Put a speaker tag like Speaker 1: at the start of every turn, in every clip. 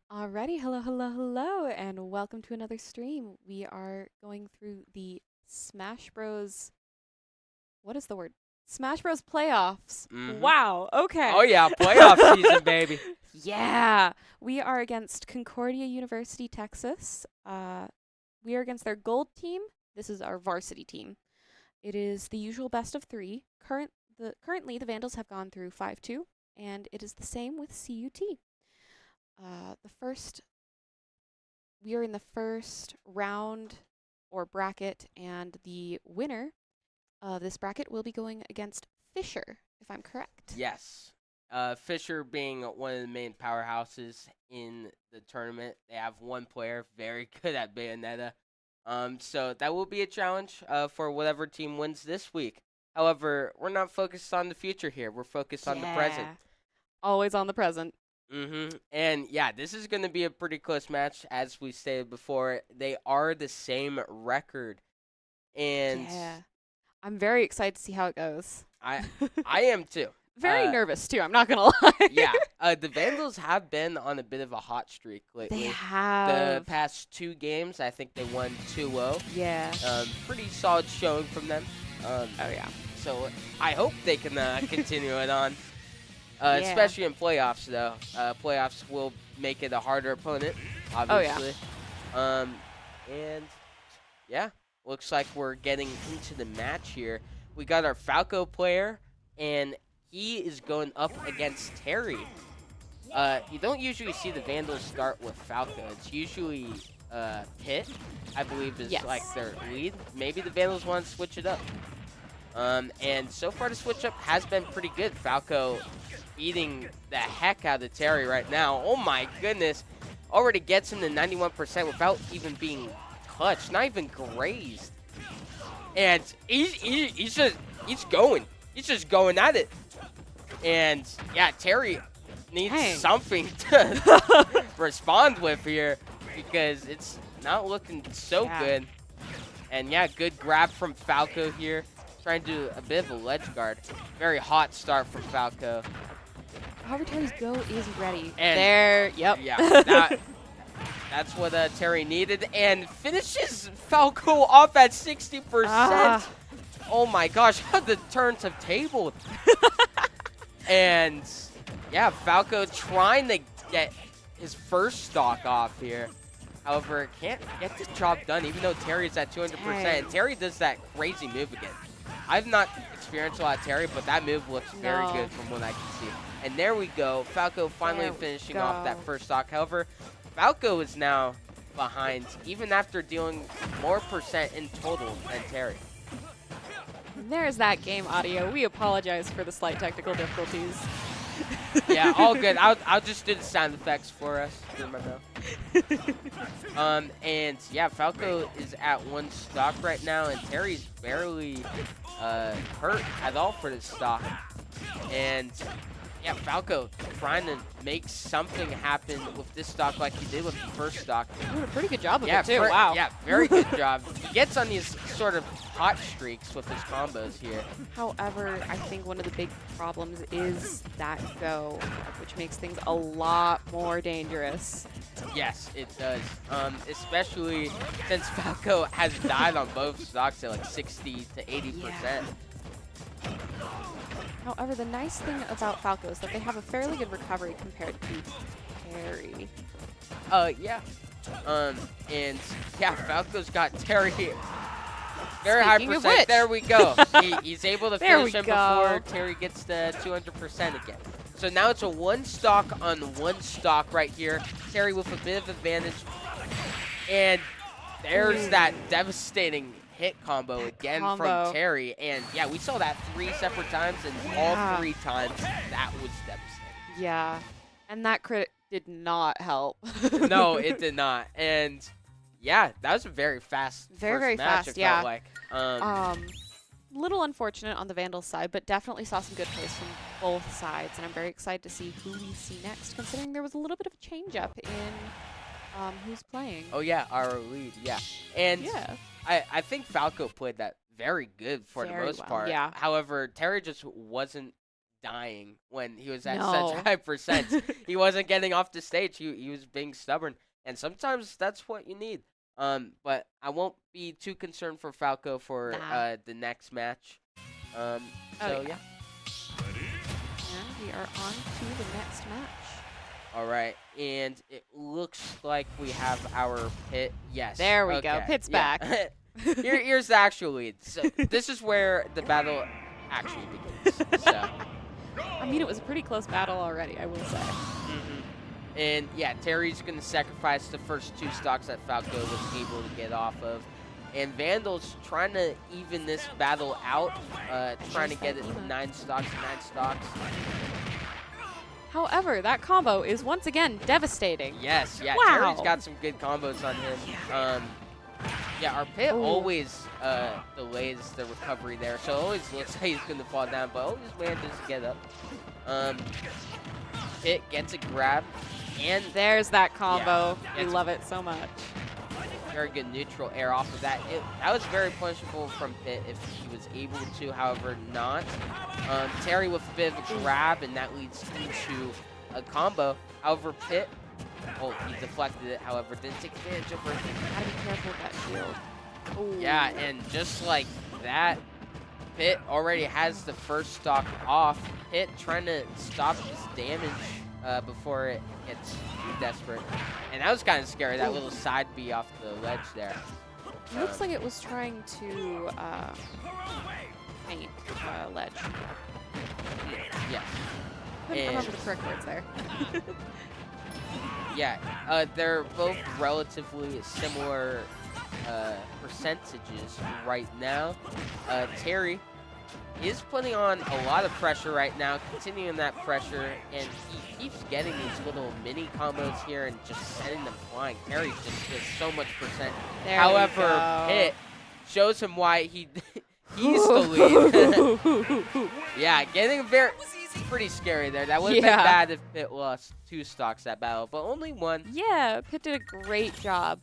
Speaker 1: Alrighty, hello, hello, hello, and welcome to another stream. We are going through the Smash Bros. What is the word? Smash Bros. Playoffs.
Speaker 2: Mm-hmm.
Speaker 1: Wow, okay.
Speaker 2: Oh yeah, playoff season, baby.
Speaker 1: Yeah, we are against Concordia University, Texas. We are against their gold team. This is our varsity team. It is the usual best of three. Currently, the Vandals have gone through 5-2, and it is the same with CUT. The first We are in the first round or bracket, and the winner of this bracket will be going against Fisher, if I'm correct.
Speaker 2: Yes. Fisher being one of the main powerhouses in the tournament. They have one player very good at Bayonetta. So that will be a challenge for whatever team wins this week. However, we're not focused on the future here. We're focused on the present.
Speaker 1: Always on the present.
Speaker 2: And yeah, this is going to be a pretty close match, as we stated before. They are the same record, and
Speaker 1: Yeah. I'm very excited to see how it goes.
Speaker 2: I am too.
Speaker 1: Very nervous too, I'm not gonna lie.
Speaker 2: Yeah, the Vandals have been on a bit of a hot streak lately.
Speaker 1: They have.
Speaker 2: The past two games, I think they won 2-0.
Speaker 1: Yeah.
Speaker 2: Pretty solid showing from them.
Speaker 1: Oh yeah.
Speaker 2: So I hope they can continue it on.
Speaker 1: Yeah.
Speaker 2: Especially in playoffs, though. Playoffs will make it a harder opponent, obviously.
Speaker 1: Oh
Speaker 2: yeah. And yeah, looks like we're getting into the match here. We got our Falco player, and he is going up against Terry. You don't usually see the Vandals start with Falco. It's usually Hit, I believe, is like their lead. Maybe the Vandals want to switch it up. And so far the switch up has been pretty good. Falco beating the heck out of Terry right now. Oh my goodness. Already gets him to 91% without even being touched, not even grazed. And he's just going. He's just going at it. And yeah, Terry needs something to respond with here, because it's not looking so good. And yeah, good grab from Falco here. Trying to do a bit of a ledge guard. Very hot start from Falco.
Speaker 1: However, Terry's go is ready.
Speaker 2: And
Speaker 1: there, yep.
Speaker 2: Yeah, that's what Terry needed. And finishes Falco off at 60%. Oh my gosh, how the turns have tabled. And yeah, Falco trying to get his first stock off here. However, can't get the job done, even though Terry's at 200%. And Terry does that crazy move again. I've not experienced a lot of Terry, but that move looks very good from what I can see. And there we go. Falco finally finishing off that first stock. However, Falco is now behind, even after dealing more percent in total than Terry.
Speaker 1: There's that game audio. We apologize for the slight technical difficulties.
Speaker 2: Yeah, all good. I'll just do the sound effects for us. And yeah, Falco is at one stock right now, and Terry's barely hurt at all for this stock. And yeah, Falco trying to make something happen with this stock like he did with the first stock.
Speaker 1: Doing a pretty good job of it too. Wow.
Speaker 2: Yeah, very good job. He gets on these sort of hot streaks with his combos here.
Speaker 1: However, I think one of the big problems is that go, which makes things a lot more dangerous.
Speaker 2: Yes, it does. Especially since Falco has died on both stocks at like 60 to 80%.
Speaker 1: Yeah. However, the nice thing about Falco is that they have a fairly good recovery compared to Terry.
Speaker 2: Yeah. And yeah, Falco's got Terry very high percent. There we go. He's able to finish him before Terry gets the 200% again. So now it's a one stock on one stock right here. Terry with a bit of advantage. And there's that devastating hit combo again from Terry. And yeah, we saw that 3 separate times, and all 3 times that was devastating.
Speaker 1: Yeah. And that crit did not help.
Speaker 2: No, it did not. And yeah, that was a very fast
Speaker 1: very
Speaker 2: match,
Speaker 1: fast,
Speaker 2: it felt like.
Speaker 1: Little unfortunate on the Vandals side, but definitely saw some good plays from both sides, and I'm very excited to see who we see next, considering there was a little bit of a change-up in who's playing.
Speaker 2: Oh yeah, our lead, yeah. And yeah. I think Falco played that very good for the most part.
Speaker 1: Yeah.
Speaker 2: However, Terry just wasn't dying when he was at
Speaker 1: No.
Speaker 2: such high percent. He wasn't getting off the stage. He was being stubborn, and sometimes that's what you need. But I won't be too concerned for Falco for
Speaker 1: Nah.
Speaker 2: the next match.
Speaker 1: Oh,
Speaker 2: So
Speaker 1: yeah.
Speaker 2: yeah.
Speaker 1: And we are on to the next match.
Speaker 2: All right, and it looks like we have our pit. Yes.
Speaker 1: There we go.
Speaker 2: okay,
Speaker 1: Pit's
Speaker 2: yeah.
Speaker 1: back.
Speaker 2: Here's the actual lead. So this is where the battle actually begins. So.
Speaker 1: I mean, it was a pretty close battle already, I will say.
Speaker 2: And yeah, Terry's gonna sacrifice the first 2 stocks that Falco was able to get off of. And Vandals trying to even this battle out, trying to get it to 9 stocks, 9 stocks.
Speaker 1: However, that combo is once again devastating.
Speaker 2: Yes, yeah,
Speaker 1: Wow.
Speaker 2: Terry's got some good combos on him. Yeah, our pit
Speaker 1: Ooh.
Speaker 2: always delays the recovery there, so it always looks like he's gonna fall down, but always manages to get up. Pit gets a grab, and
Speaker 1: There's that combo.
Speaker 2: Yeah,
Speaker 1: We love it so much.
Speaker 2: very good neutral air off of that. That was very punishable from Pit if he was able to, however not. Terry with a bit of a grab, and that leads into a combo. However, Pit, oh, he deflected it, however, didn't take advantage of it.
Speaker 1: Gotta be careful with that shield. Ooh.
Speaker 2: Yeah, and just like that, Pit already has the first stock off. Pit trying to stop his damage before it gets too desperate. And that was kind of scary, that little side B off the ledge there.
Speaker 1: It looks like it was trying to feint ledge.
Speaker 2: Yeah.
Speaker 1: Couldn't
Speaker 2: And-
Speaker 1: remember the correct words there.
Speaker 2: Yeah, they're both relatively similar percentages right now. Terry is putting on a lot of pressure right now, continuing that pressure, and he keeps getting these little mini combos here and just sending them flying. Terry just does so much percent.
Speaker 1: There
Speaker 2: However,
Speaker 1: we go.
Speaker 2: Pit shows him why he's the lead. Yeah, getting pretty scary there. That would have been
Speaker 1: Yeah.
Speaker 2: bad if Pit lost 2 stocks that battle, but only 1.
Speaker 1: Yeah, Pit did a great job.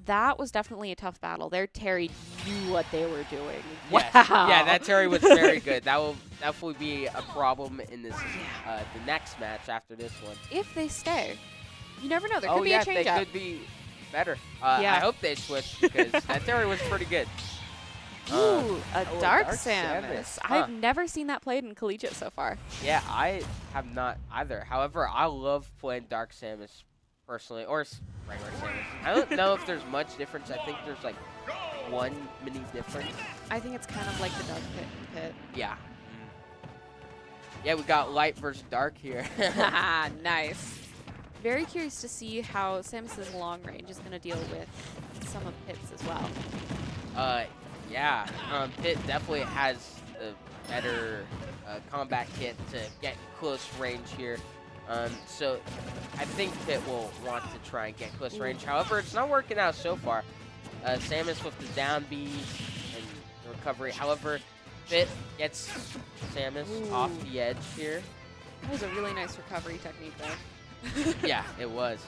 Speaker 1: That was definitely a tough battle. There, Terry knew what they were doing.
Speaker 2: Yes.
Speaker 1: Wow.
Speaker 2: Yeah, that Terry was very good. That will definitely be a problem in this the next match after this one.
Speaker 1: If they stay, you never know. There could
Speaker 2: Oh
Speaker 1: be
Speaker 2: yeah,
Speaker 1: a change
Speaker 2: they
Speaker 1: up.
Speaker 2: could be better.
Speaker 1: Yeah.
Speaker 2: I hope they switch because that Terry was pretty good.
Speaker 1: Ooh, a
Speaker 2: oh,
Speaker 1: Dark
Speaker 2: Dark
Speaker 1: Samus.
Speaker 2: Samus.
Speaker 1: I've never seen that played in Collegiate so far.
Speaker 2: Yeah, I have not either. However, I love playing Dark Samus personally, or regular Samus. I don't know if there's much difference. I think there's like 1 mini difference.
Speaker 1: I think it's kind of like the Dark Pit and Pit.
Speaker 2: Yeah. Yeah, we got light versus dark here.
Speaker 1: Nice. Very curious to see how Samus's long range is going to deal with some of Pit's as well.
Speaker 2: Yeah. Pit definitely has the better combat kit to get close range here. So I think Pit will want to try and get close range. However, it's not working out so far. Samus with the down B and the recovery. However, Pit gets Samus off the edge here.
Speaker 1: That was a really nice recovery technique there.
Speaker 2: Yeah, it was.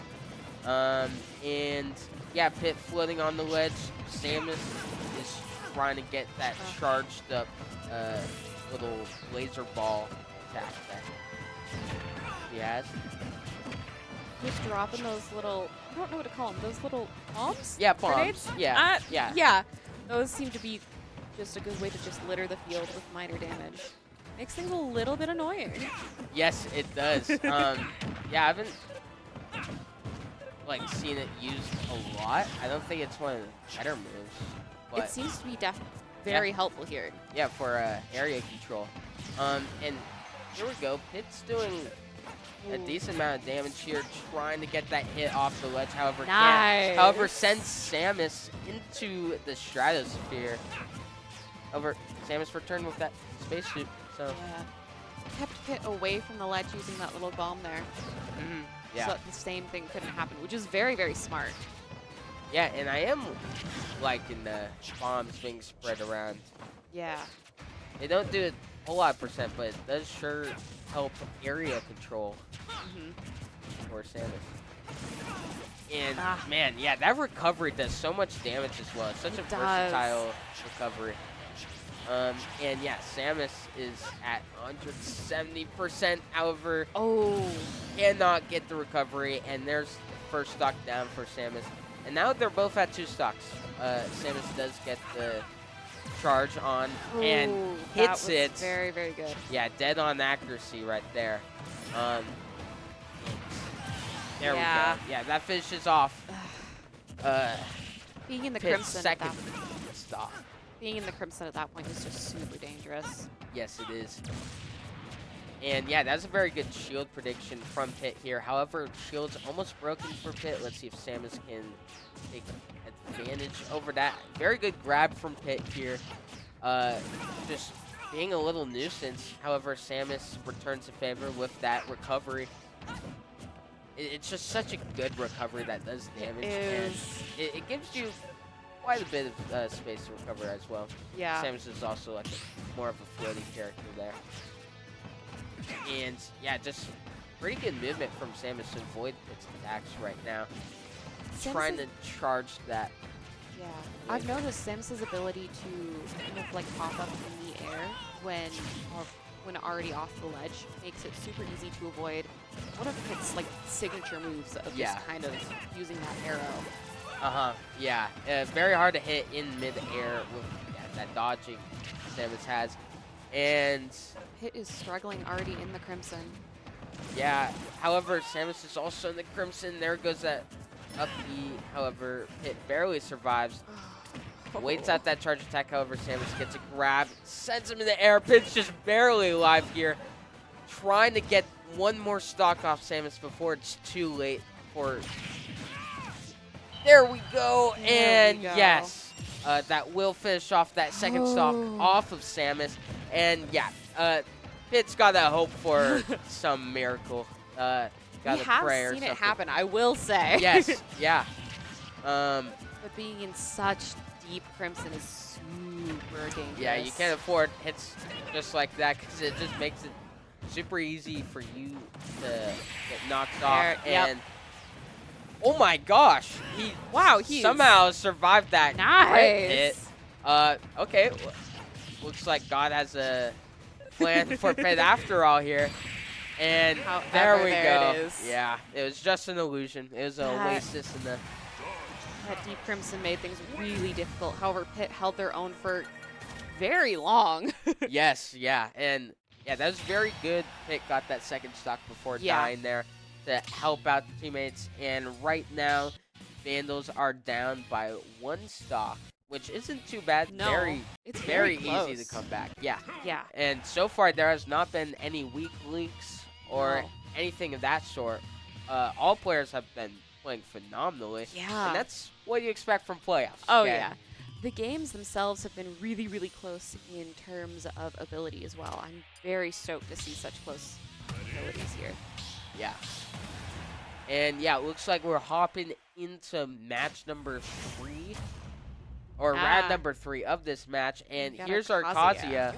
Speaker 2: And yeah, Pit floating on the ledge. Samus is trying to get that charged up little laser ball attack that he has.
Speaker 1: Just dropping those little, I don't know what to call them, those little bombs?
Speaker 2: Yeah, bombs.
Speaker 1: Grenades?
Speaker 2: Yeah, yeah.
Speaker 1: Yeah, those seem to be just a good way to just litter the field with minor damage. Makes things a little bit annoying.
Speaker 2: Yes, it does. Yeah, I haven't like seen it used a lot. I don't think it's one of the better moves. But
Speaker 1: It seems to be very helpful here.
Speaker 2: yeah, for area control. And here we go. Pit's doing a decent amount of damage here, trying to get that hit off the ledge. However, can't. However, sends Samus into the stratosphere. Over Samus returned with that spacesuit. So
Speaker 1: Yeah. Kept Pit away from the ledge using that little bomb there.
Speaker 2: yeah,
Speaker 1: So that the same thing couldn't happen, which is very, very smart.
Speaker 2: yeah, and I am liking the bombs being spread around.
Speaker 1: Yeah.
Speaker 2: They don't do it a whole lot of percent, but it does sure help area control for Samus. And man, yeah, that recovery does so much damage as well. It's such a versatile recovery. And yeah, Samus is at 170%. However, cannot get the recovery. And there's the first stock down for Samus. And now they're both at 2 stocks. Samus does get the charge on and hits it.
Speaker 1: Very, very good.
Speaker 2: Yeah, dead on accuracy right there. There we go. Yeah, that finishes off.
Speaker 1: Being in the
Speaker 2: Pitt's
Speaker 1: crimson.
Speaker 2: second stop.
Speaker 1: Being in the crimson at that point is just super dangerous.
Speaker 2: Yes, it is. And yeah, that's a very good shield prediction from Pitt here. However, shield's almost broken for Pitt. Let's see if Samus can take advantage over that. Very good grab from Pitt here. Just being a little nuisance. However, Samus returns the favor with that recovery. It's just such a good recovery that does damage. And it gives you quite a bit of space to recover as well.
Speaker 1: Yeah.
Speaker 2: Samus is also like more of a floaty character there. And yeah, just pretty good movement from Samus to avoid Pitt's attacks right now. Trying to charge that.
Speaker 1: Yeah. I've noticed Samus's ability to kind of like pop up in the air when already off the ledge makes it super easy to avoid one of Pitt's like signature moves of just kind of using that arrow.
Speaker 2: Yeah. Very hard to hit in mid-air with that dodging Samus has. And
Speaker 1: Pitt is struggling already in the crimson.
Speaker 2: Yeah. However, Samus is also in the crimson. There goes that up B. However, Pitt barely survives. Waits out that charge attack. However, Samus gets a grab, sends him in the air. Pitt's just barely alive here. Trying to get one more stock off Samus before it's too late for... There we go. And yes, that will finish off that second stock off of Samus. And yeah, Pitt's got to hope for some miracle. Got
Speaker 1: we have seen it happen, I will say.
Speaker 2: Yes, yeah.
Speaker 1: But being in such deep crimson is super dangerous.
Speaker 2: Yeah, you can't afford hits just like that because it just makes it super easy for you to get knocked off. And oh my gosh, he somehow survived that crit hit. Okay, looks like God has a plan for Pitt after all here. And there we go.
Speaker 1: It is.
Speaker 2: Yeah, it was just an illusion. It was an oasis in the...
Speaker 1: That deep crimson made things really difficult. However, Pitt held their own for very long.
Speaker 2: Yes, yeah. And yeah, that was very good. Pitt got that second stock before dying there to help out the teammates. And right now, Vandals are down by 1 stock, which isn't too bad.
Speaker 1: No,
Speaker 2: it's very easy to come back. Yeah.
Speaker 1: Yeah.
Speaker 2: And so far, there has not been any weak links or anything of that sort. All players have been playing phenomenally.
Speaker 1: Yeah.
Speaker 2: And that's what you expect from playoffs.
Speaker 1: Oh, yeah. The games themselves have been really, really close in terms of ability as well. I'm very stoked to see such close abilities here.
Speaker 2: Yeah. And yeah, it looks like we're hopping into match number 3. Or round number 3 of this match. And here's our Kazuya.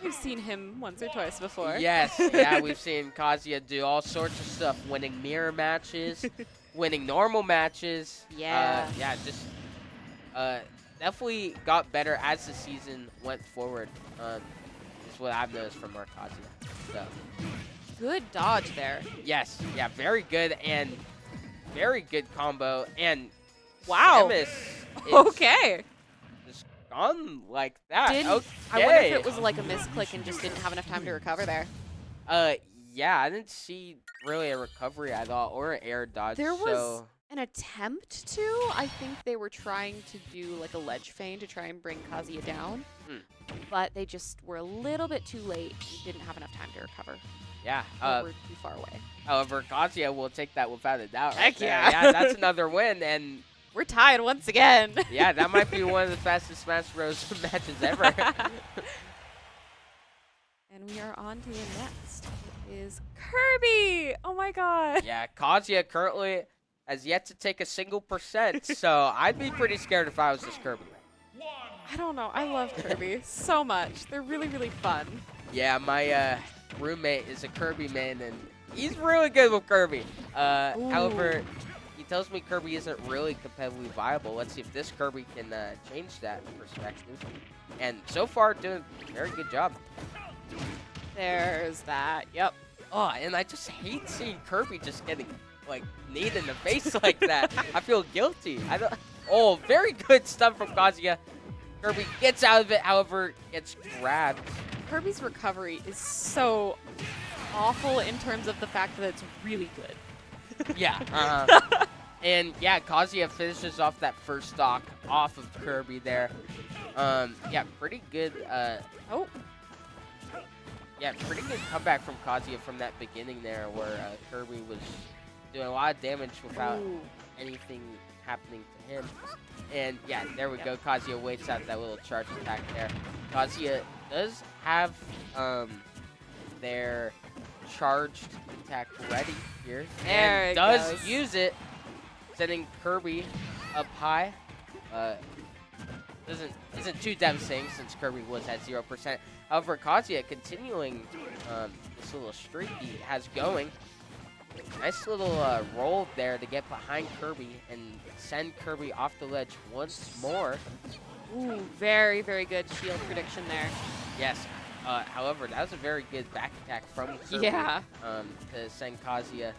Speaker 1: We've seen him once or twice before.
Speaker 2: Yes, yeah, we've seen Kazuya do all sorts of stuff, winning mirror matches, winning normal matches.
Speaker 1: Yeah.
Speaker 2: Yeah, just definitely got better as the season went forward. Is what I've noticed from our Kazuya. So.
Speaker 1: Good dodge there.
Speaker 2: Yes, yeah, very good and very good combo. And
Speaker 1: Samus
Speaker 2: just gone like that.
Speaker 1: I wonder if it was like a misclick and just didn't have enough time to recover there.
Speaker 2: Yeah, I didn't see really a recovery at all or an air dodge.
Speaker 1: There was an attempt to. I think they were trying to do like a ledge feint to try and bring Kazuya down, but they just were a little bit too late and didn't have enough time to recover.
Speaker 2: Yeah.
Speaker 1: We're too far away.
Speaker 2: However, Kazuya will take that without a doubt.
Speaker 1: Heck
Speaker 2: yeah, that's another win, and
Speaker 1: we're tied once again.
Speaker 2: Yeah, that might be one of the fastest Smash Bros. Matches ever.
Speaker 1: And we are on to the next. It is Kirby. Oh my god.
Speaker 2: Yeah, Kazuya currently has yet to take a single %, so I'd be pretty scared if I was this Kirby.
Speaker 1: I don't know. I love Kirby so much. They're really, really fun.
Speaker 2: Yeah, my roommate is a Kirby main, and he's really good with Kirby. However, he tells me Kirby isn't really competitively viable. Let's see if this Kirby can change that perspective. And so far, doing a very good job.
Speaker 1: There's that. Yep.
Speaker 2: Oh, and I just hate seeing Kirby just getting like kneed in the face like that. I feel guilty. I don't. Oh, very good stuff from Kazuya. Kirby gets out of it, however, gets grabbed.
Speaker 1: Kirby's recovery is so awful in terms of the fact that it's really good.
Speaker 2: Yeah. And yeah, Kazuya finishes off that first stock off of Kirby there. Yeah, pretty good.
Speaker 1: Oh.
Speaker 2: Yeah, pretty good comeback from Kazuya from that beginning there, where Kirby was doing a lot of damage without anything happening to him. And yeah, there we go. Kazuya waits out that little charge attack there. Kazuya does have their charged attack ready here,
Speaker 1: There
Speaker 2: and
Speaker 1: it
Speaker 2: does
Speaker 1: goes.
Speaker 2: use it, sending Kirby up high. Isn't too devastating since Kirby was at 0%. However, Kazuya continuing this little streak he has going. Nice little roll there to get behind Kirby and send Kirby off the ledge once more.
Speaker 1: Ooh, very, very good shield prediction there.
Speaker 2: Yes. However, that was a very good back attack from Kirby
Speaker 1: Yeah.
Speaker 2: to send Kazuya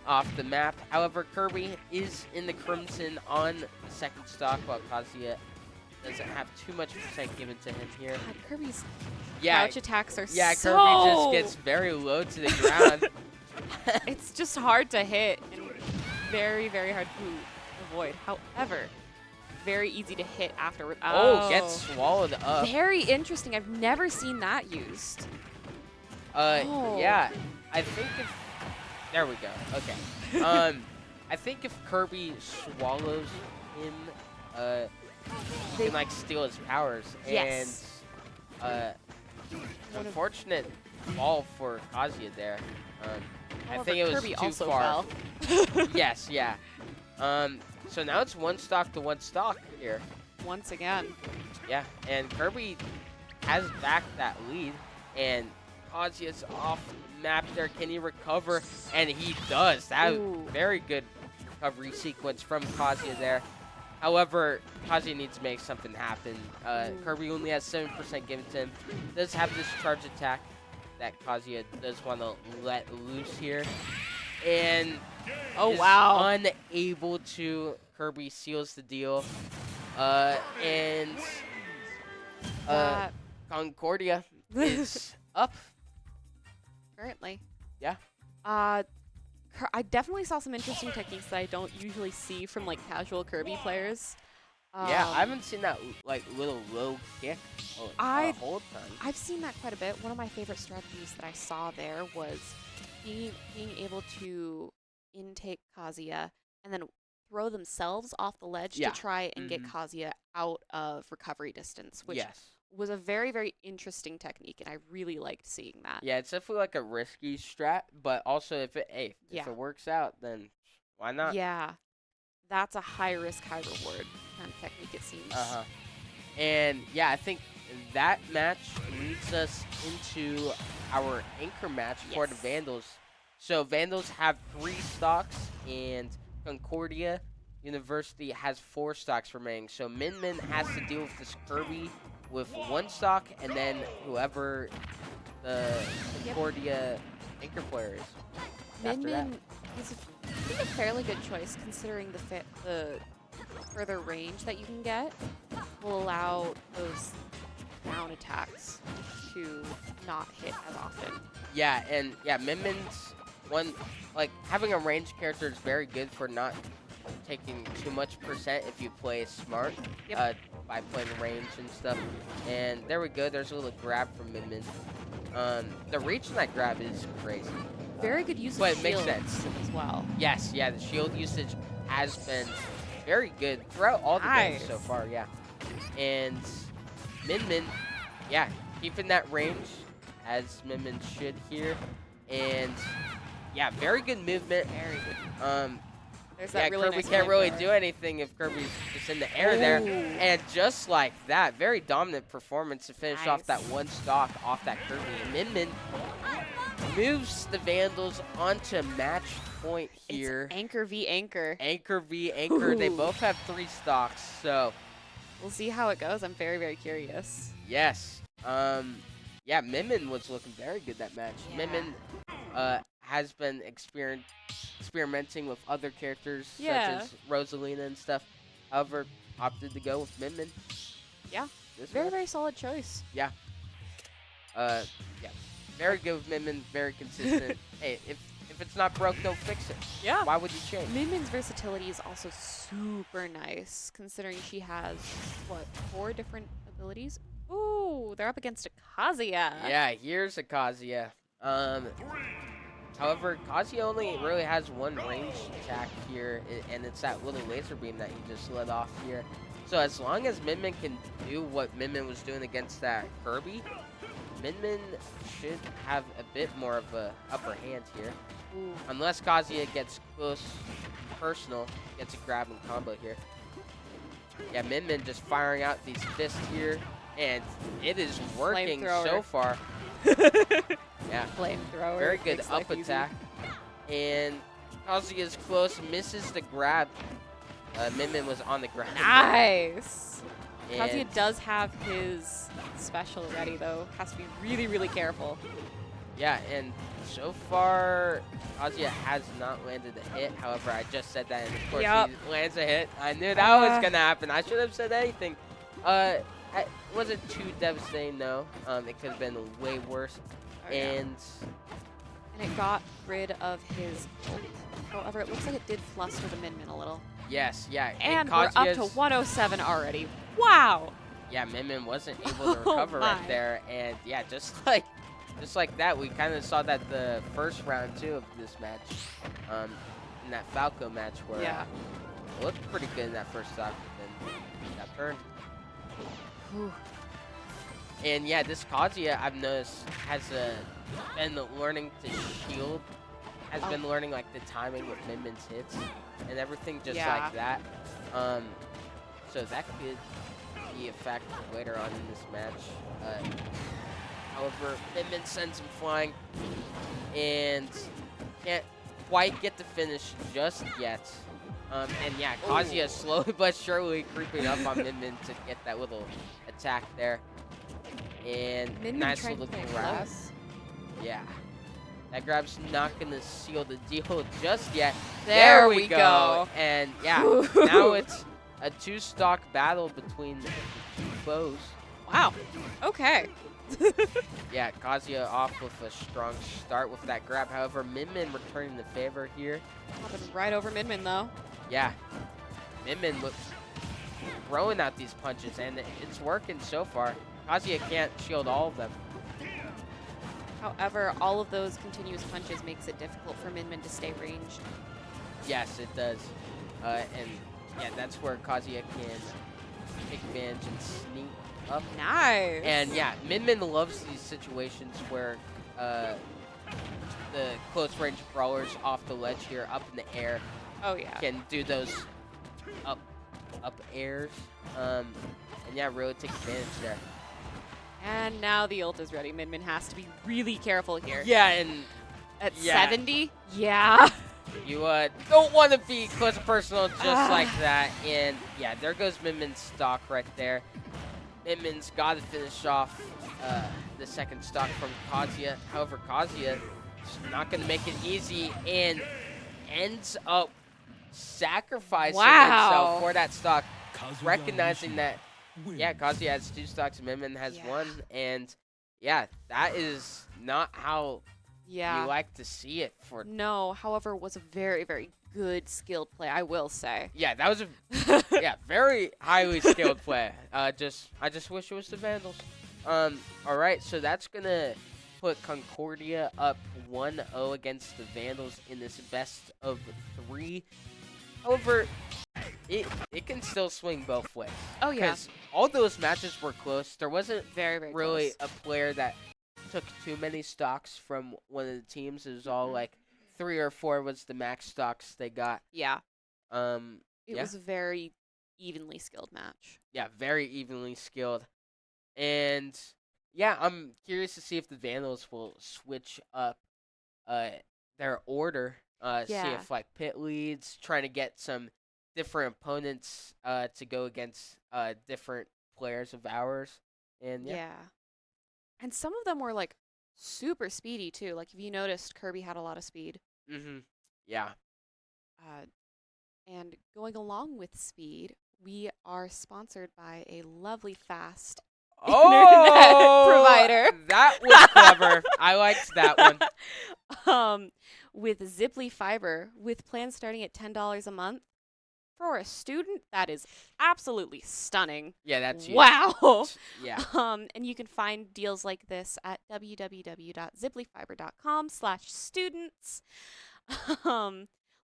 Speaker 2: off the map. However, Kirby is in the Crimson on the second stock, while Kazuya doesn't have too much percent given to him here.
Speaker 1: God, Kirby's
Speaker 2: Yeah,
Speaker 1: crouch attacks are
Speaker 2: yeah,
Speaker 1: so...
Speaker 2: Kirby just gets very low to the ground.
Speaker 1: It's just hard to hit and very, very hard to avoid. However, very easy to hit afterward.
Speaker 2: Oh, gets swallowed up.
Speaker 1: Very interesting. I've never seen that used.
Speaker 2: Yeah, I think if... There we go. Okay. I think if Kirby swallows him, he can, like, steal his powers.
Speaker 1: Yes.
Speaker 2: And, unfortunate fall for Kazuya there. I
Speaker 1: However,
Speaker 2: think it was
Speaker 1: Kirby
Speaker 2: too
Speaker 1: also
Speaker 2: far.
Speaker 1: fell.
Speaker 2: Yes, yeah. So now it's one stock to one stock here.
Speaker 1: Once again.
Speaker 2: Yeah, and Kirby has back that lead, and Kazuya's off the map there. Can he recover? And he does. That was
Speaker 1: Ooh.
Speaker 2: very good recovery sequence from Kazuya there. However, Kazuya needs to make something happen. Kirby only has 7% given to him. Does have this charge attack that Kazuya does want to let loose here. And
Speaker 1: Oh,
Speaker 2: is
Speaker 1: wow.
Speaker 2: unable to. Kirby seals the deal. And
Speaker 1: That-
Speaker 2: Concordia is up.
Speaker 1: Currently.
Speaker 2: Yeah.
Speaker 1: I definitely saw some interesting techniques that I don't usually see from like casual Kirby players.
Speaker 2: Yeah, I haven't seen that like little low kick
Speaker 1: I-
Speaker 2: whole time.
Speaker 1: I've seen that quite a bit. One of my favorite strategies that I saw there was being able to intake Kazuya and then throw themselves off the ledge
Speaker 2: Yeah.
Speaker 1: to try and get
Speaker 2: Mhm.
Speaker 1: Kazuya out of recovery distance, which
Speaker 2: Yes.
Speaker 1: was a very, very interesting technique, and I really liked seeing that.
Speaker 2: Yeah, it's definitely like a risky strat, but also if it
Speaker 1: Yeah.
Speaker 2: if it works out, then why not?
Speaker 1: Yeah. That's a high risk, high reward kind of technique, it seems.
Speaker 2: And yeah, I think that match leads us into our anchor match for the
Speaker 1: Yes.
Speaker 2: Vandals. So Vandals have 3 stocks, and Concordia University has 4 stocks remaining. So Min Min has to deal with this Kirby with 1 stock, and then whoever the Concordia anchor player is.
Speaker 1: Min
Speaker 2: after that.
Speaker 1: Min is I think a fairly good choice considering the further range that you can get will allow those down attacks to not hit as often.
Speaker 2: Yeah, and yeah, Min Min's one, like, having a ranged character is very good for not taking too much percent if you play smart.
Speaker 1: Yep.
Speaker 2: By playing range and stuff. And there we go. There's a little grab from Min Min. The reach in that grab is crazy.
Speaker 1: Very good use of
Speaker 2: But it makes
Speaker 1: shields
Speaker 2: sense.
Speaker 1: as well.
Speaker 2: Yes, yeah, the shield usage has been very good throughout all the games so
Speaker 1: Nice.
Speaker 2: far, yeah. And Min Min, yeah, keeping that range as Min Min should here. And yeah, very good movement.
Speaker 1: Very good. There's
Speaker 2: Yeah,
Speaker 1: that really
Speaker 2: Kirby
Speaker 1: nice
Speaker 2: can't really
Speaker 1: flamethrower.
Speaker 2: do anything if Kirby's just in the air there.
Speaker 1: Ooh.
Speaker 2: And just like that, very dominant performance to finish off that
Speaker 1: Nice.
Speaker 2: 1 stock off that Kirby. And Min Min moves the Vandals onto match point here.
Speaker 1: It's Anchor v Anchor.
Speaker 2: Anchor v Anchor. They
Speaker 1: Ooh.
Speaker 2: both have 3 stocks, so
Speaker 1: We'll see how it goes. I'm very, very curious.
Speaker 2: yes. Yeah, Min was looking very good that match.
Speaker 1: Yeah.
Speaker 2: Min has been experimenting with other characters such
Speaker 1: Yeah.
Speaker 2: as Rosalina and stuff. However, opted to go with Min.
Speaker 1: Yeah.
Speaker 2: This
Speaker 1: Very,
Speaker 2: match.
Speaker 1: very solid choice.
Speaker 2: Yeah. Very good with Min. Very consistent. Hey, if it's not broke, don't fix it.
Speaker 1: Yeah.
Speaker 2: Why would you change?
Speaker 1: Min's versatility is also super nice, considering she has, what, 4 different abilities? Ooh, they're up against a Kazuya.
Speaker 2: Yeah, here's a Kazuya. However, Kazuya only really has 1 range attack here, and it's that little laser beam that he just let off here. So as long as Min can do what Min was doing against that Kirby, Min should have a bit more of a upper hand here.
Speaker 1: Ooh.
Speaker 2: Unless Kazuya gets close, personal, gets a grab and combo here. Yeah, Min just firing out these fists here, and it is working so far. Yeah,
Speaker 1: Flamethrower.
Speaker 2: very good
Speaker 1: makes
Speaker 2: up
Speaker 1: life easy.
Speaker 2: attack. And Kazuya's close, misses the grab. Min was on the ground.
Speaker 1: Nice.
Speaker 2: And
Speaker 1: Kazuya does have his special ready, though. Has to be really, really careful.
Speaker 2: yeah, and so far, Kazuya has not landed a hit. However, I just said that, and of course he lands a hit. I knew that was going to happen. I should have said anything. It wasn't too devastating, though. It could have been way worse.
Speaker 1: Oh, yeah.
Speaker 2: And
Speaker 1: it got rid of his ult. However, it looks like it did fluster the Min a little.
Speaker 2: yes, yeah.
Speaker 1: And we're up to
Speaker 2: Kazuya's-
Speaker 1: 107 already. Wow.
Speaker 2: Yeah, Min wasn't able to recover right
Speaker 1: my.
Speaker 2: there. And yeah, just like that, we kind of saw that the first round, too, of this match. In that Falco match where
Speaker 1: Yeah.
Speaker 2: it looked pretty good in that first stock, but then got turned.
Speaker 1: Whew.
Speaker 2: And yeah, this Kazuya, I've noticed, has been learning to shield. Has been learning like the timing with Min's hits and everything, just like that. So that could be a factor later on in this match. However, Min sends him flying and can't quite get the finish just yet. And yeah, Kazuya slowly but surely creeping up on Min to get that little attack there. And
Speaker 1: Min
Speaker 2: nice
Speaker 1: trying to
Speaker 2: little
Speaker 1: play
Speaker 2: grab.
Speaker 1: close.
Speaker 2: Yeah. That grab's not going to seal the deal just yet.
Speaker 1: There we go.
Speaker 2: And yeah, now it's a 2-stock battle between the 2 foes.
Speaker 1: Wow. Okay.
Speaker 2: Yeah, Kazuya off with a strong start with that grab. However, Min returning the favor here.
Speaker 1: Hopping right over Min though.
Speaker 2: Yeah. Min looks throwing out these punches, and it's working so far. Kazuya can't shield all of them.
Speaker 1: However, all of those continuous punches makes it difficult for Min to stay ranged.
Speaker 2: Yes, it does. And yeah, that's where Kazuya can take advantage and sneak up.
Speaker 1: Nice.
Speaker 2: And yeah, Min loves these situations where the close range brawlers off the ledge here, up in the air, can do those up airs. And yeah, really take advantage there.
Speaker 1: And now the ult is ready. Min has to be really careful here.
Speaker 2: Yeah, and
Speaker 1: At
Speaker 2: yeah.
Speaker 1: 70? Yeah.
Speaker 2: You don't want to be close and personal just like that. And yeah, there goes Min's stock right there. Min's got to finish off the second stock from Kazuya. However, Kazuya is not going to make it easy and ends up sacrificing himself for that stock, recognizing that, yeah, Kazuya has 2 stocks and Min has 1. And yeah, that is not how you like to see it.
Speaker 1: No, however, it was a very, very good skilled play, I will say.
Speaker 2: Yeah, that was a very highly skilled play. I just wish it was the Vandals. All right, so that's gonna put Concordia up 1-0 against the Vandals in this best of 3. However, it can still swing both ways.
Speaker 1: Oh yeah.
Speaker 2: Because all those matches were close. There wasn't
Speaker 1: Very, very
Speaker 2: really
Speaker 1: close.
Speaker 2: a player that took too many stocks from one of the teams. It was all like 3 or 4 was the max stocks they got.
Speaker 1: Yeah. It
Speaker 2: yeah.
Speaker 1: was a very evenly skilled match.
Speaker 2: Yeah, very evenly skilled. And yeah, I'm curious to see if the Vandals will switch up their order See
Speaker 1: Yeah.
Speaker 2: if like Pit leads, trying to get some different opponents to go against different players of ours. And yeah.
Speaker 1: Yeah. And some of them were like super speedy too. Like if you noticed, Kirby had a lot of speed.
Speaker 2: Yeah.
Speaker 1: Uh, and going along with speed, we are sponsored by a lovely fast internet provider.
Speaker 2: That was clever. I liked that one.
Speaker 1: With Ziply Fiber, with plans starting at $10 a month. For a student, that is absolutely stunning.
Speaker 2: Yeah, that's huge.
Speaker 1: Wow.
Speaker 2: Yeah.
Speaker 1: And you can find deals like this at www.ziplyfiber.com/students.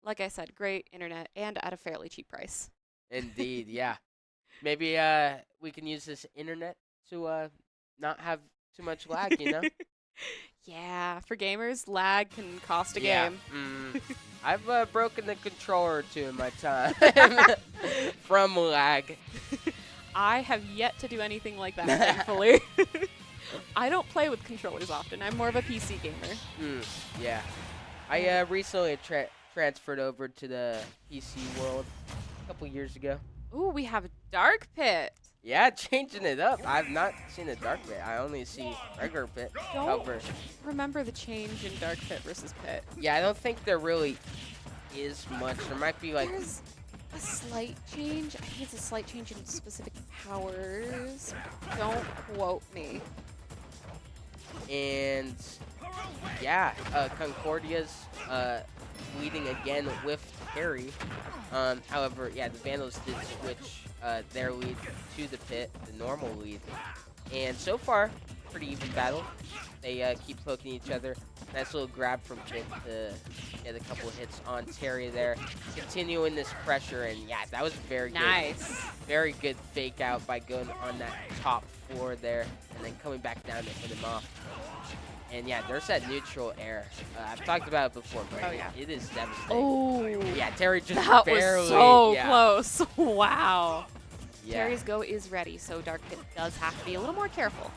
Speaker 1: Like I said, great internet and at a fairly cheap price.
Speaker 2: Indeed, yeah. Maybe we can use this internet to not have too much lag, you know?
Speaker 1: Yeah, for gamers, lag can cost a
Speaker 2: Yeah.
Speaker 1: game.
Speaker 2: I've broken the controller or two in my time from lag.
Speaker 1: I have yet to do anything like that, thankfully. I don't play with controllers often. I'm more of a PC gamer.
Speaker 2: Yeah. I recently transferred over to the PC world a couple years ago.
Speaker 1: Ooh, we have Dark Pit.
Speaker 2: Yeah, changing it up. I've not seen a Dark Pit. I only see regular Pit.
Speaker 1: Don't remember the change in Dark Pit versus Pit.
Speaker 2: Yeah, I don't think there really is much. There might be like...
Speaker 1: There's a slight change. I think it's a slight change in specific powers. Don't quote me.
Speaker 2: And yeah, Concordia's leading again with Terry. However, yeah, the Vandals did switch their lead to the Pit, the normal lead. And so far, pretty even battle. They keep poking each other. Nice little grab from Pit to get a couple of hits on Terry there. Continuing this pressure, and yeah, that was very good. Very good fake out by going on that top floor there, and then coming back down to hit him off. And yeah, there's that neutral air. I've talked about it before, but it is devastating.
Speaker 1: Oh,
Speaker 2: yeah, Terry just
Speaker 1: that
Speaker 2: barely.
Speaker 1: Was so close. Wow.
Speaker 2: Yeah.
Speaker 1: Terry's go is ready, so Dark Pit does have to be a little more careful.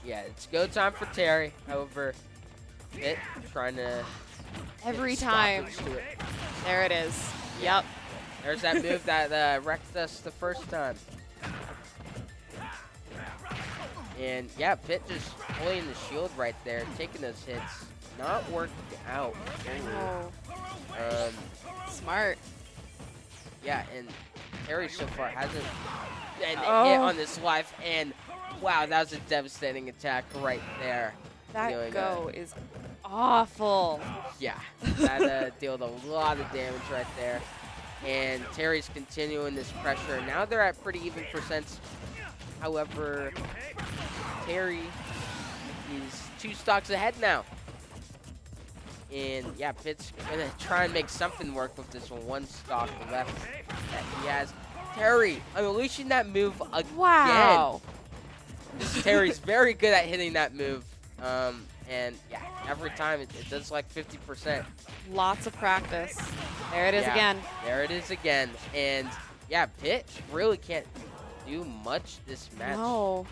Speaker 2: Yeah, it's go time for Terry. However, Pit trying to
Speaker 1: every time. There it is.
Speaker 2: Yeah. Yep. There's that move that wrecked us the first time. And yeah, Pit just holding the shield right there, taking those hits, not working out.
Speaker 1: Oh. Smart.
Speaker 2: Yeah, and Terry so far hasn't hit on this life, and wow, that was a devastating attack right there.
Speaker 1: That go is awful.
Speaker 2: Yeah, that dealt a lot of damage right there. And Terry's continuing this pressure. Now they're at pretty even percents. However, Terry is 2 stocks ahead now. And yeah, Pit's gonna try and make something work with this 1 stock left that he has. Terry unleashing that move again.
Speaker 1: Wow.
Speaker 2: Terry's very good at hitting that move. And yeah, every time it does like 50%.
Speaker 1: Lots of practice. There it is again.
Speaker 2: There it is again. And yeah, Pit really can't do much this match.
Speaker 1: No.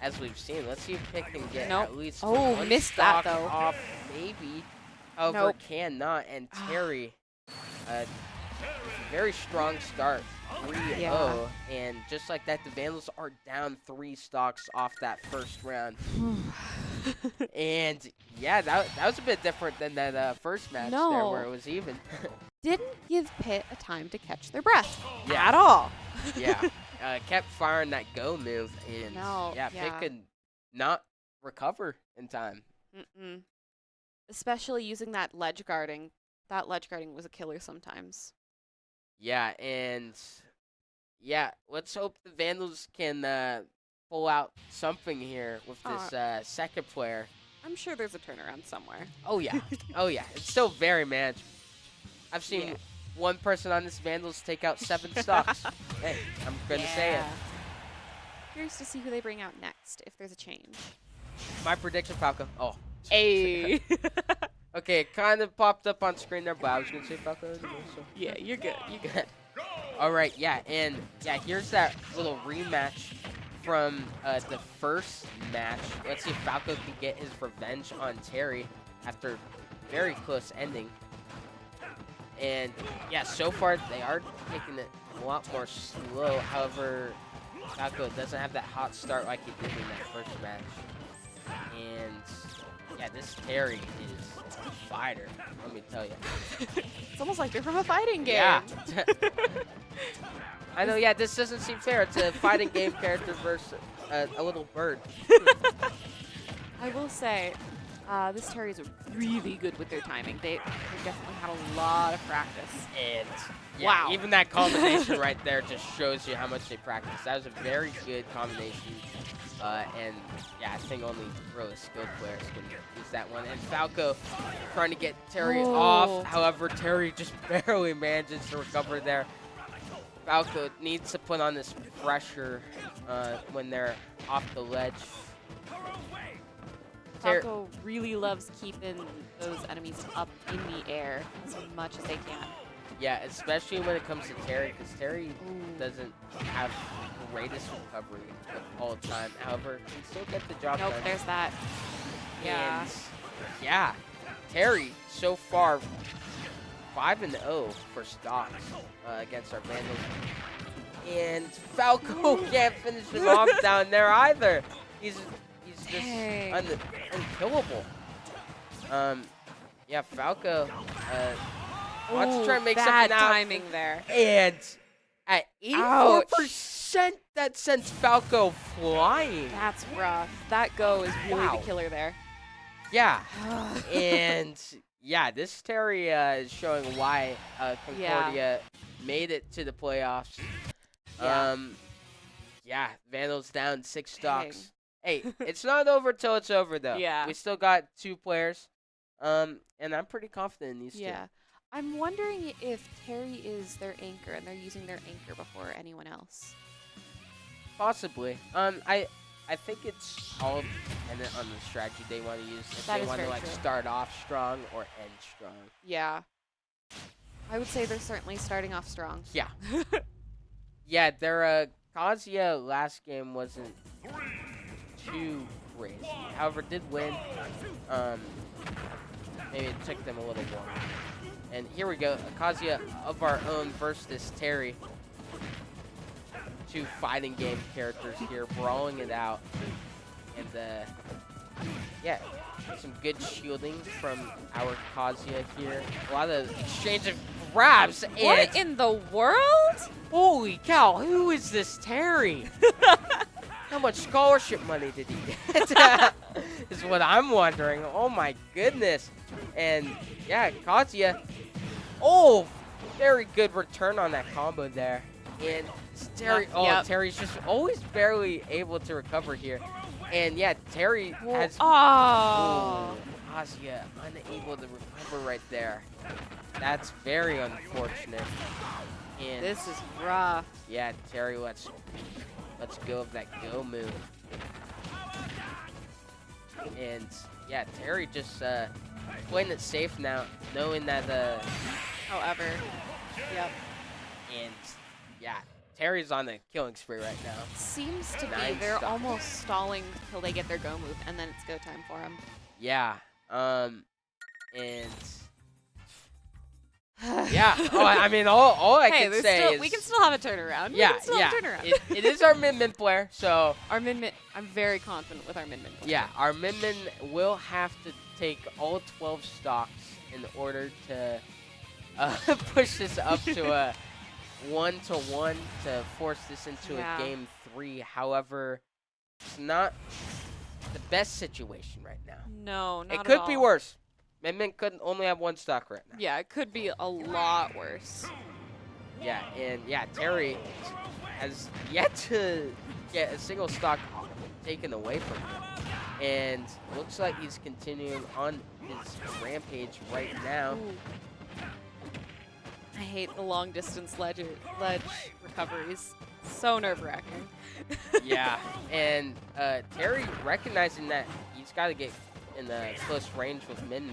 Speaker 2: As we've seen. Let's see if Pit can get at least
Speaker 1: missed that though.
Speaker 2: Off, maybe. However, cannot. And Terry, very strong start. 3-0. And just like that, the Vandals are down 3 stocks off that first round. And yeah, that was a bit different than that first match there where it was even.
Speaker 1: Didn't give Pit a time to catch their breath at all.
Speaker 2: Yeah. Kept firing that go move, and Pit could not recover in time.
Speaker 1: Especially using that ledge guarding. That ledge guarding was a killer sometimes.
Speaker 2: Yeah, and yeah, let's hope the Vandals can pull out something here with this second player.
Speaker 1: I'm sure there's a turnaround somewhere.
Speaker 2: Oh yeah, oh yeah, it's still very manageable. I've seen one person on this Vandals take out 7 stocks. Hey, I'm gonna say it.
Speaker 1: Curious to see who they bring out next, if there's a change.
Speaker 2: My prediction, Falco. Oh.
Speaker 1: Hey.
Speaker 2: Okay, it kind of popped up on screen there, but I was gonna say Falco. So.
Speaker 1: Yeah, you're good. You're good.
Speaker 2: All right, yeah, and yeah, here's that little rematch from the first match. Let's see if Falco can get his revenge on Terry after very close ending. And yeah, so far they are taking it a lot more slow. However, Falco doesn't have that hot start like he did in that first match. And yeah, this Terry is a fighter, let me tell you.
Speaker 1: It's almost like you're from a fighting game.
Speaker 2: Yeah. I know, yeah, this doesn't seem fair. It's a fighting game character versus a little bird.
Speaker 1: I will say, this Terry is really good with their timing. They definitely had a lot of practice.
Speaker 2: And yeah,
Speaker 1: wow.
Speaker 2: Even that combination right there just shows you how much they practice. That was a very good combination. And yeah, I think only really skilled players can use that one. And Falco trying to get Terry off. However, Terry just barely manages to recover there. Falco needs to put on this pressure when they're off the ledge.
Speaker 1: Falco really loves keeping those enemies up in the air as much as they can.
Speaker 2: Yeah, especially when it comes to Terry, because Terry doesn't have the greatest recovery of all time. However, can still get the job done.
Speaker 1: Nope, there's that. Yeah.
Speaker 2: And yeah, Terry so far 5-0 for stocks against our Vandals. And Falco can't finish him off down there either. He's just unkillable. Yeah, Falco wants to try and make something out.
Speaker 1: Bad timing there.
Speaker 2: And at 84%, that sends Falco flying.
Speaker 1: That's rough. That go is really the killer there.
Speaker 2: Yeah. And yeah, this Terry is showing why Concordia made it to the playoffs. Yeah, Vandals down 6 stocks. Hey, it's not over till it's over, though.
Speaker 1: Yeah.
Speaker 2: We still got 2 players. And I'm pretty confident in these two.
Speaker 1: Yeah. I'm wondering if Terry is their anchor and they're using their anchor before anyone else.
Speaker 2: Possibly. I think it's all dependent on the strategy they want to use. If they want to start off strong or end strong.
Speaker 1: Yeah. I would say they're certainly starting off strong.
Speaker 2: Yeah. Yeah, their Kazuya last game wasn't too crazy. However, did win. Maybe it took them a little more. And here we go, Kazuya of our own versus Terry. 2 fighting game characters here, brawling it out. And yeah, some good shielding from our Kazuya here. A lot of exchange of grabs.
Speaker 1: What in the world?
Speaker 2: Holy cow, who is this Terry? How much scholarship money did he get? Is what I'm wondering. Oh my goodness. And yeah, Kazuya. Oh, very good return on that combo there. And Terry, Terry's just always barely able to recover here. And yeah, Terry has. Oh, Kazuya unable to recover right there. That's very unfortunate. And
Speaker 1: this is rough.
Speaker 2: Yeah, Terry, let's go of that go move. And yeah, Terry just playing it safe now, knowing that
Speaker 1: however, yep.
Speaker 2: And yeah, Terry's on a killing spree right now.
Speaker 1: Seems to be they're almost stalling till they get their go move, and then it's go time for them.
Speaker 2: Yeah. And yeah. Oh, I mean, all I can say is
Speaker 1: we can still have a turnaround.
Speaker 2: Yeah,
Speaker 1: we can still have a turnaround.
Speaker 2: It is our Min player, so
Speaker 1: our Min. I'm very confident with our Min player.
Speaker 2: Yeah, our Min will have to take all 12 stocks in order to push this up to a 1-1 to force this into a game 3. However, it's not the best situation right now.
Speaker 1: No, not
Speaker 2: It
Speaker 1: at
Speaker 2: could
Speaker 1: all.
Speaker 2: be worse. Min could only have 1 stock right now.
Speaker 1: Yeah, it could be a lot worse.
Speaker 2: Yeah, and yeah, Terry has yet to get a single stock taken away from him. And looks like he's continuing on his rampage right now.
Speaker 1: Ooh. I hate the long distance ledge recoveries. So nerve-wracking.
Speaker 2: Yeah, and Terry recognizing that he's got to get in the close range with Min,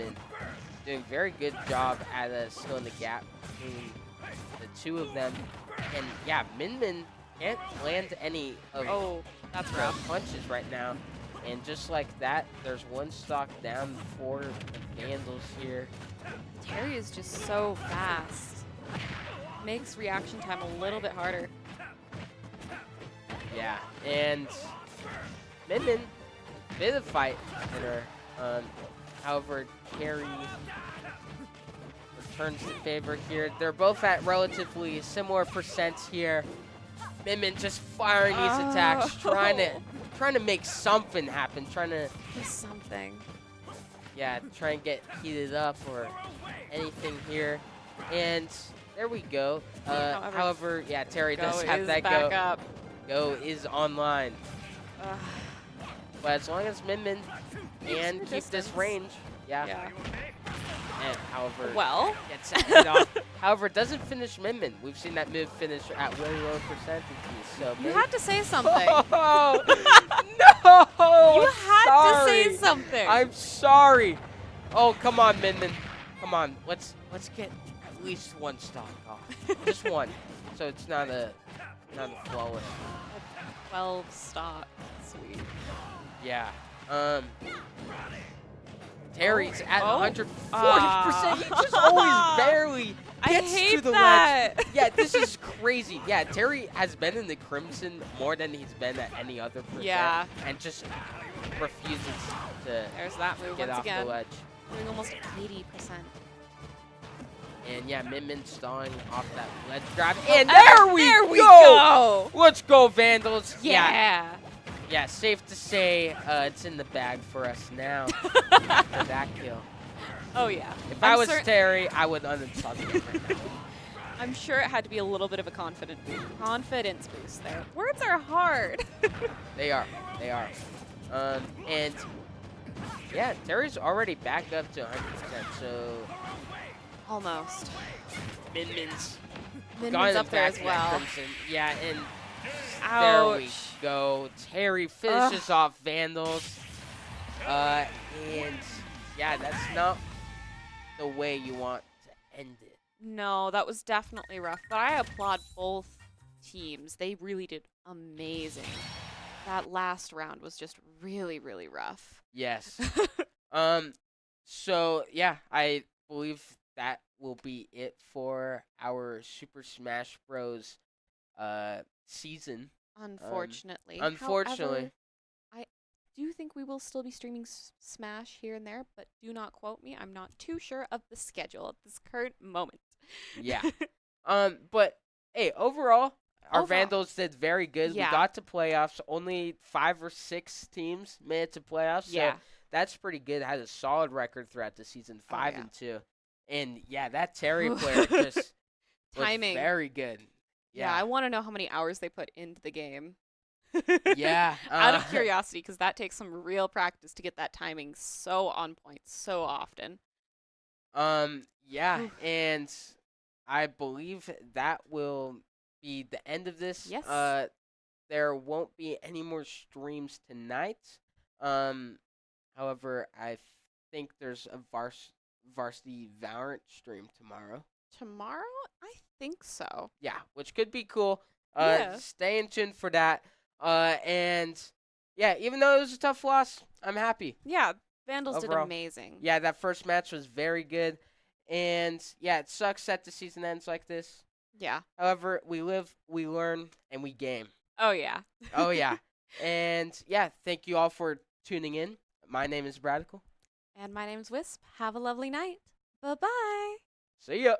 Speaker 2: doing a very good job at sealing the gap between the 2 of them. And yeah, Min can't land any of
Speaker 1: that's
Speaker 2: the
Speaker 1: rough.
Speaker 2: punches right now. And just like that, there's one stock down for the Vandals here.
Speaker 1: Terry is just so fast. Makes reaction time a little bit harder.
Speaker 2: Yeah, and Min, bit of fight in her. However, Terry returns the favor here. They're both at relatively similar percents here. Min just firing these attacks, trying to make something happen,
Speaker 1: Just something.
Speaker 2: yeah, try and get heated up or anything here. And there we go. However, yeah, Terry does have that
Speaker 1: back up.
Speaker 2: Go is online.
Speaker 1: Ugh.
Speaker 2: But as long as Min can keep this
Speaker 1: distance.
Speaker 2: range, yeah.
Speaker 1: Yeah.
Speaker 2: And however,
Speaker 1: Well.
Speaker 2: gets it off. However, it doesn't finish Min. We've seen that move finish at way lower percentages. So
Speaker 1: You had to say something.
Speaker 2: Oh, no!
Speaker 1: You had to say something.
Speaker 2: I'm sorry. Oh, come on, Min. Come on. Let's get at least one stock off. Just one. So it's not a flawless.
Speaker 1: 12 stock. Sweet.
Speaker 2: Yeah. Terry's at 140%. He just always barely gets
Speaker 1: I hate
Speaker 2: to the
Speaker 1: that.
Speaker 2: ledge. Yeah, this is crazy. Yeah, Terry has been in the Crimson more than he's been at any other percent.
Speaker 1: Yeah.
Speaker 2: And just refuses to
Speaker 1: There's that move
Speaker 2: get
Speaker 1: once
Speaker 2: off
Speaker 1: again.
Speaker 2: the ledge.
Speaker 1: Doing almost 80%.
Speaker 2: And yeah, Min stalling off that ledge grab. And there we
Speaker 1: go.
Speaker 2: Let's go, Vandals.
Speaker 1: Yeah.
Speaker 2: Yeah, safe to say it's in the bag for us now after that kill.
Speaker 1: Oh, yeah.
Speaker 2: If I was Terry, I would uninstall him right now.
Speaker 1: I'm sure it had to be a little bit of a confidence boost there. Words are hard.
Speaker 2: They are. And yeah, Terry's already back up to 100%, so
Speaker 1: Almost.
Speaker 2: Min's
Speaker 1: Min's up there as well.
Speaker 2: Crimson. Yeah, and
Speaker 1: Ouch.
Speaker 2: there we go. Terry finishes off Vandals. And yeah, that's not the way you want to end it.
Speaker 1: No, that was definitely rough, but I applaud both teams. They really did amazing. That last round was just really, really rough.
Speaker 2: Yes. So yeah, I believe that will be it for our Super Smash Bros. Season.
Speaker 1: Unfortunately.
Speaker 2: Unfortunately.
Speaker 1: However, I do think we will still be streaming Smash here and there, but do not quote me. I'm not too sure of the schedule at this current moment.
Speaker 2: Yeah. But hey, overall, our Vandals did very good.
Speaker 1: Yeah.
Speaker 2: We got to playoffs. Only 5 or 6 teams made it to playoffs.
Speaker 1: Yeah.
Speaker 2: So that's pretty good. Had a solid record throughout the season, 5-2. And yeah, that Terry player just
Speaker 1: timing
Speaker 2: was very good.
Speaker 1: Yeah, I want to know how many hours they put into the game.
Speaker 2: Yeah.
Speaker 1: Out of curiosity, because that takes some real practice to get that timing so on point so often.
Speaker 2: Yeah, and I believe that will be the end of this.
Speaker 1: Yes.
Speaker 2: There won't be any more streams tonight. However, I think there's a varsity Valorant stream tomorrow.
Speaker 1: Tomorrow? I think so.
Speaker 2: Yeah, which could be cool.
Speaker 1: Yeah.
Speaker 2: Stay in tune for that. And yeah, even though it was a tough loss, I'm happy.
Speaker 1: Yeah, Vandals
Speaker 2: Overall.
Speaker 1: did amazing.
Speaker 2: Yeah, that first match was very good. And yeah, it sucks that the season ends like this.
Speaker 1: Yeah.
Speaker 2: However, we live, we learn, and we game.
Speaker 1: Oh, yeah.
Speaker 2: Oh, yeah. And yeah, thank you all for tuning in. My name is Bradical.
Speaker 1: And my name's Wisp. Have a lovely night. Bye-bye.
Speaker 2: See ya.